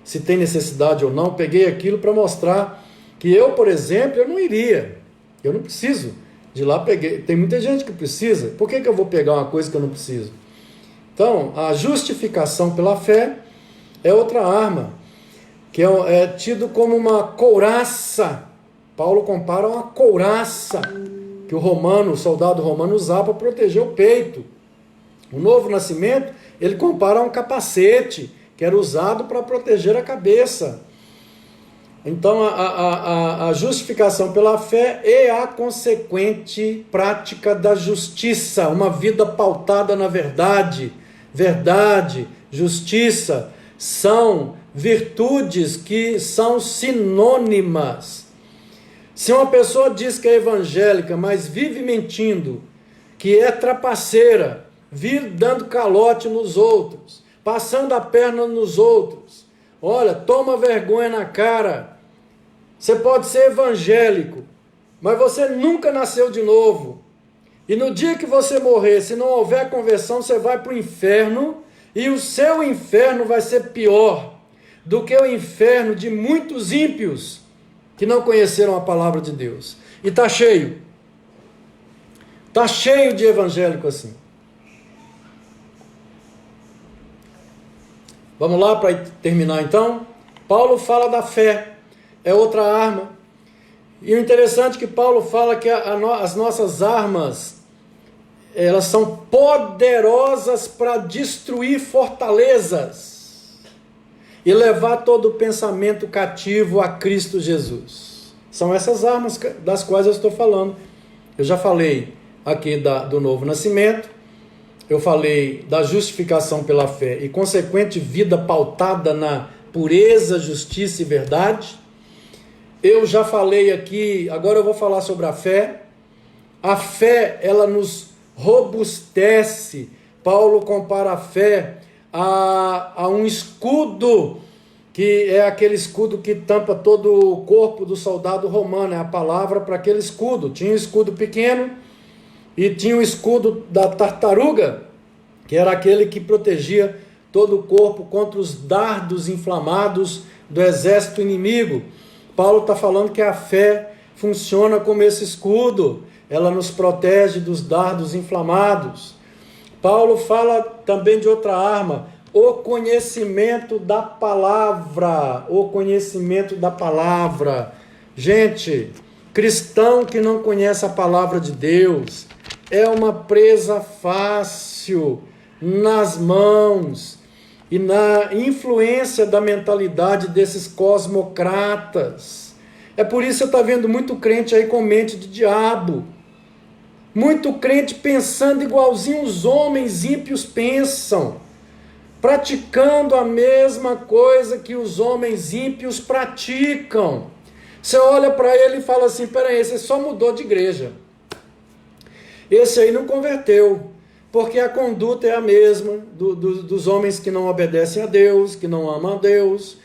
se tem necessidade ou não. Peguei aquilo para mostrar que eu, por exemplo, eu não iria. Eu não preciso de lá, peguei. Tem muita gente que precisa. Por que eu vou pegar uma coisa que eu não preciso? Então, a justificação pela fé é outra arma, que é tido como uma couraça. Paulo compara uma couraça que o soldado romano usava para proteger o peito. O novo nascimento, ele compara a um capacete, que era usado para proteger a cabeça. Então, a justificação pela fé é a consequente prática da justiça, uma vida pautada na verdade. Verdade, justiça, são virtudes que são sinônimas. Se uma pessoa diz que é evangélica, mas vive mentindo, que é trapaceira, vive dando calote nos outros, passando a perna nos outros, olha, toma vergonha na cara. Você pode ser evangélico, mas você nunca nasceu de novo. E no dia que você morrer, se não houver conversão, você vai para o inferno, e o seu inferno vai ser pior do que o inferno de muitos ímpios que não conheceram a palavra de Deus. E está cheio. Está cheio de evangélico assim. Vamos lá para terminar então? Paulo fala da fé. É outra arma. E o interessante é que Paulo fala que as nossas armas, elas são poderosas para destruir fortalezas e levar todo o pensamento cativo a Cristo Jesus. São essas armas das quais eu estou falando. Eu já falei aqui do novo nascimento, eu falei da justificação pela fé e consequente vida pautada na pureza, justiça e verdade. Eu já falei aqui, agora eu vou falar sobre a fé. A fé, ela nos robustece. Paulo compara a fé a um escudo, que é aquele escudo que tampa todo o corpo do soldado romano, é a palavra para aquele escudo. Tinha um escudo pequeno e tinha o escudo da tartaruga, que era aquele que protegia todo o corpo contra os dardos inflamados do exército inimigo. Paulo está falando que a fé funciona como esse escudo, ela nos protege dos dardos inflamados. Paulo fala também de outra arma, o conhecimento da palavra. O conhecimento da palavra. Gente, cristão que não conhece a palavra de Deus é uma presa fácil nas mãos e na influência da mentalidade desses cosmocratas. É por isso que você está vendo muito crente aí com mente de diabo. Muito crente pensando igualzinho os homens ímpios pensam. Praticando a mesma coisa que os homens ímpios praticam. Você olha para ele e fala assim, peraí, você só mudou de igreja. Esse aí não converteu. Porque a conduta é a mesma dos homens que não obedecem a Deus, que não amam a Deus.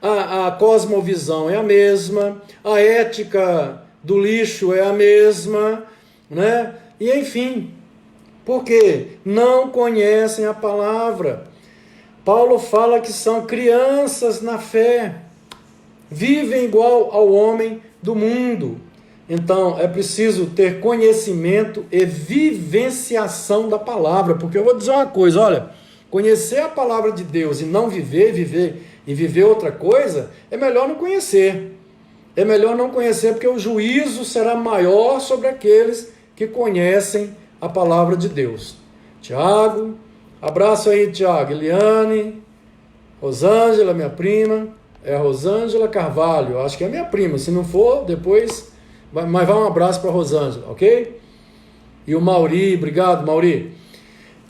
A cosmovisão é a mesma. A ética do lixo é a mesma. Né? E enfim, porque não conhecem a palavra. Paulo fala que são crianças na fé. Vivem igual ao homem do mundo. Então, é preciso ter conhecimento e vivenciação da palavra, porque eu vou dizer uma coisa, olha, conhecer a palavra de Deus e não viver outra coisa, é melhor não conhecer. É melhor não conhecer, porque o juízo será maior sobre aqueles que conhecem a palavra de Deus. Tiago, abraço aí, Tiago, Eliane, Rosângela, minha prima, é a Rosângela Carvalho, acho que é minha prima, se não for, depois... Mas vai um abraço para a Rosângela, ok? E o Mauri, obrigado, Mauri.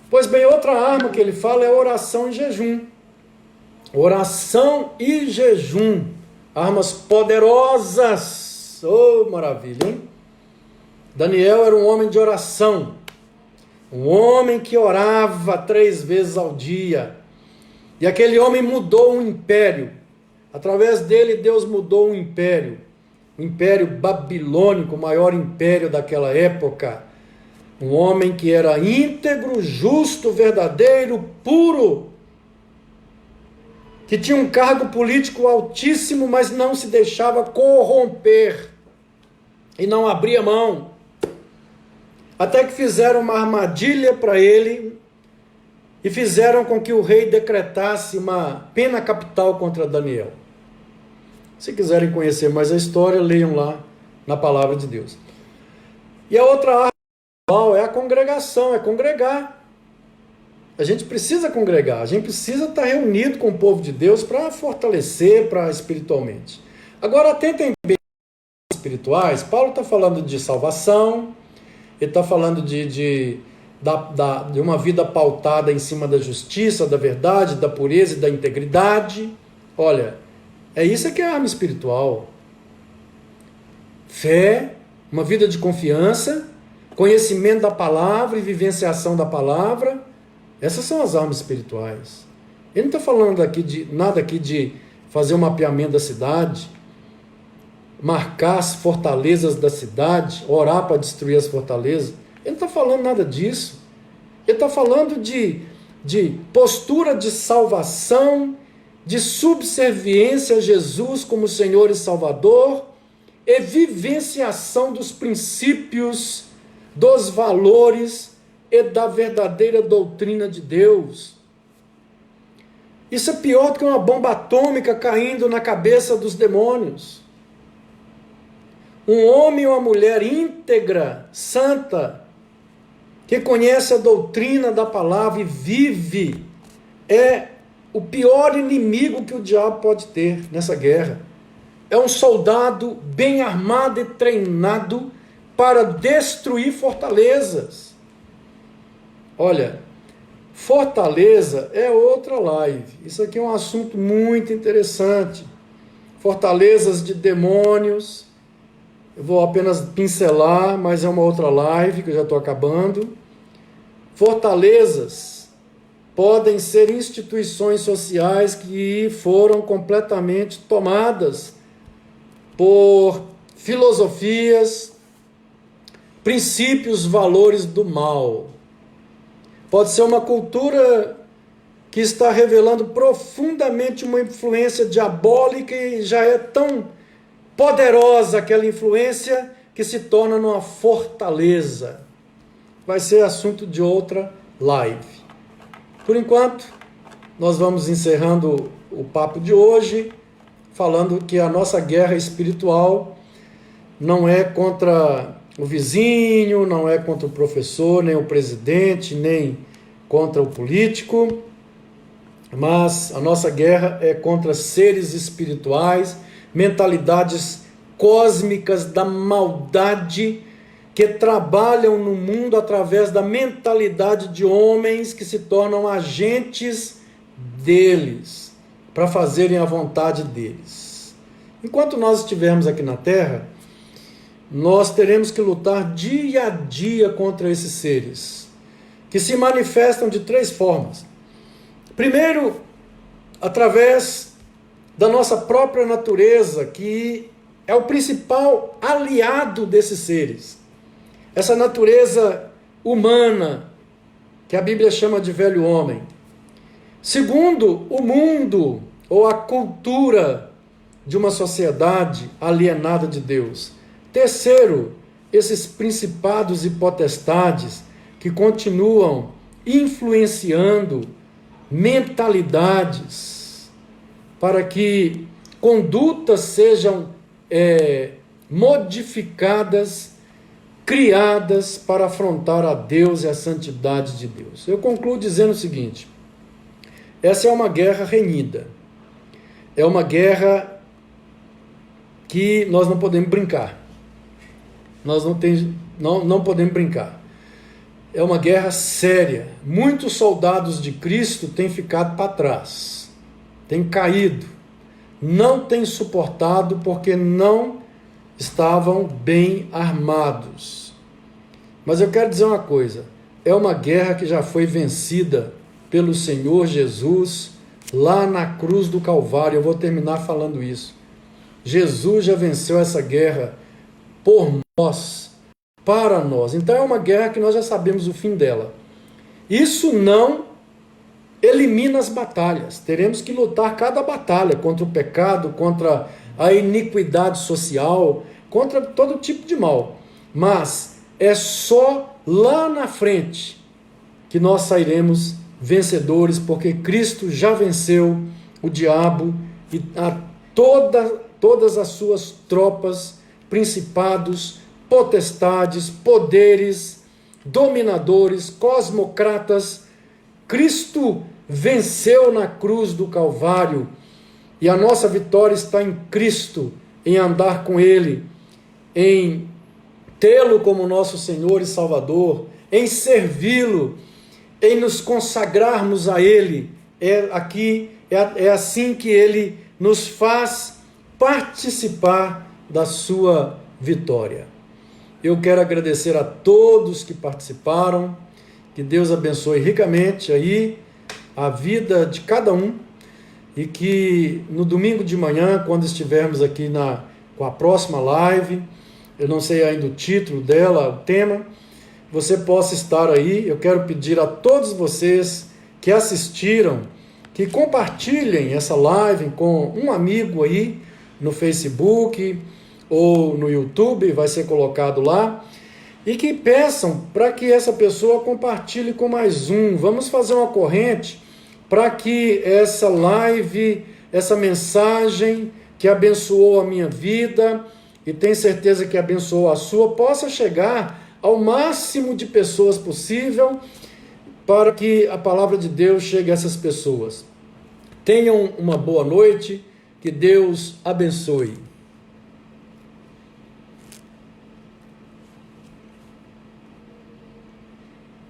Pois bem, outra arma que ele fala é oração e jejum. Oração e jejum. Armas poderosas. Oh, maravilha, hein? Daniel era um homem de oração. Um homem que orava 3 vezes ao dia. E aquele homem mudou um império. Através dele, Deus mudou um império. O Império Babilônico, o maior império daquela época. Um homem que era íntegro, justo, verdadeiro, puro. Que tinha um cargo político altíssimo, mas não se deixava corromper. E não abria mão. Até que fizeram uma armadilha para ele. E fizeram com que o rei decretasse uma pena capital contra Daniel. Se quiserem conhecer mais a história, leiam lá na palavra de Deus. E a outra arma é a congregação, é congregar. A gente precisa congregar, a gente precisa estar reunido com o povo de Deus para fortalecer espiritualmente. Agora, atentem bem as espirituais, Paulo está falando de salvação, ele está falando de uma vida pautada em cima da justiça, da verdade, da pureza e da integridade. Olha, é isso que é a arma espiritual. Fé, uma vida de confiança, conhecimento da palavra e vivenciação da palavra. Essas são as armas espirituais. Ele não está falando nada aqui de fazer um mapeamento da cidade, marcar as fortalezas da cidade, orar para destruir as fortalezas. Ele não está falando nada disso. Ele está falando de postura de salvação, de subserviência a Jesus como Senhor e Salvador, e vivenciação dos princípios, dos valores e da verdadeira doutrina de Deus. Isso é pior do que uma bomba atômica caindo na cabeça dos demônios. Um homem ou uma mulher íntegra, santa, que conhece a doutrina da palavra e vive, é o pior inimigo que o diabo pode ter nessa guerra. É um soldado bem armado e treinado para destruir fortalezas. Olha, fortaleza é outra live. Isso aqui é um assunto muito interessante. Fortalezas de demônios. Eu vou apenas pincelar, mas é uma outra live que eu já estou acabando. Fortalezas podem ser instituições sociais que foram completamente tomadas por filosofias, princípios, valores do mal. Pode ser uma cultura que está revelando profundamente uma influência diabólica e já é tão poderosa aquela influência que se torna numa fortaleza. Vai ser assunto de outra live. Por enquanto, nós vamos encerrando o papo de hoje, falando que a nossa guerra espiritual não é contra o vizinho, não é contra o professor, nem o presidente, nem contra o político, mas a nossa guerra é contra seres espirituais, mentalidades cósmicas da maldade que trabalham no mundo através da mentalidade de homens que se tornam agentes deles, para fazerem a vontade deles. Enquanto nós estivermos aqui na Terra, nós teremos que lutar dia a dia contra esses seres, que se manifestam de 3 formas. Primeiro, através da nossa própria natureza, que é o principal aliado desses seres. Essa natureza humana, que a Bíblia chama de velho homem. Segundo, o mundo ou a cultura de uma sociedade alienada de Deus. Terceiro, esses principados e potestades que continuam influenciando mentalidades para que condutas sejam modificadas, criadas para afrontar a Deus e a santidade de Deus. Eu concluo dizendo o seguinte: essa é uma guerra renhida, é uma guerra que nós não podemos brincar, nós não podemos brincar, é uma guerra séria. Muitos soldados de Cristo têm ficado para trás, têm caído, não têm suportado porque não estavam bem armados. Mas eu quero dizer uma coisa, é uma guerra que já foi vencida pelo Senhor Jesus lá na cruz do Calvário. Eu vou terminar falando isso. Jesus já venceu essa guerra por nós, para nós. Então é uma guerra que nós já sabemos o fim dela. Isso não elimina as batalhas. Teremos que lutar cada batalha contra o pecado, contra a iniquidade social, contra todo tipo de mal. Mas é só lá na frente que nós sairemos vencedores, porque Cristo já venceu o diabo e todas as suas tropas, principados, potestades, poderes, dominadores, cosmocratas. Cristo venceu na cruz do Calvário e a nossa vitória está em Cristo, em andar com Ele, em tê-lo como nosso Senhor e Salvador, em servi-lo, em nos consagrarmos a Ele. É assim que Ele nos faz participar da sua vitória. Eu quero agradecer a todos que participaram, que Deus abençoe ricamente aí a vida de cada um, e que no domingo de manhã, quando estivermos aqui com a próxima live, eu não sei ainda o título dela, o tema, você possa estar aí. Eu quero pedir a todos vocês que assistiram, que compartilhem essa live com um amigo aí no Facebook ou no YouTube, vai ser colocado lá, e que peçam para que essa pessoa compartilhe com mais um. Vamos fazer uma corrente para que essa live, essa mensagem que abençoou a minha vida, e tem certeza que abençoou a sua, possa chegar ao máximo de pessoas possível, para que a palavra de Deus chegue a essas pessoas. Tenham uma boa noite, que Deus abençoe.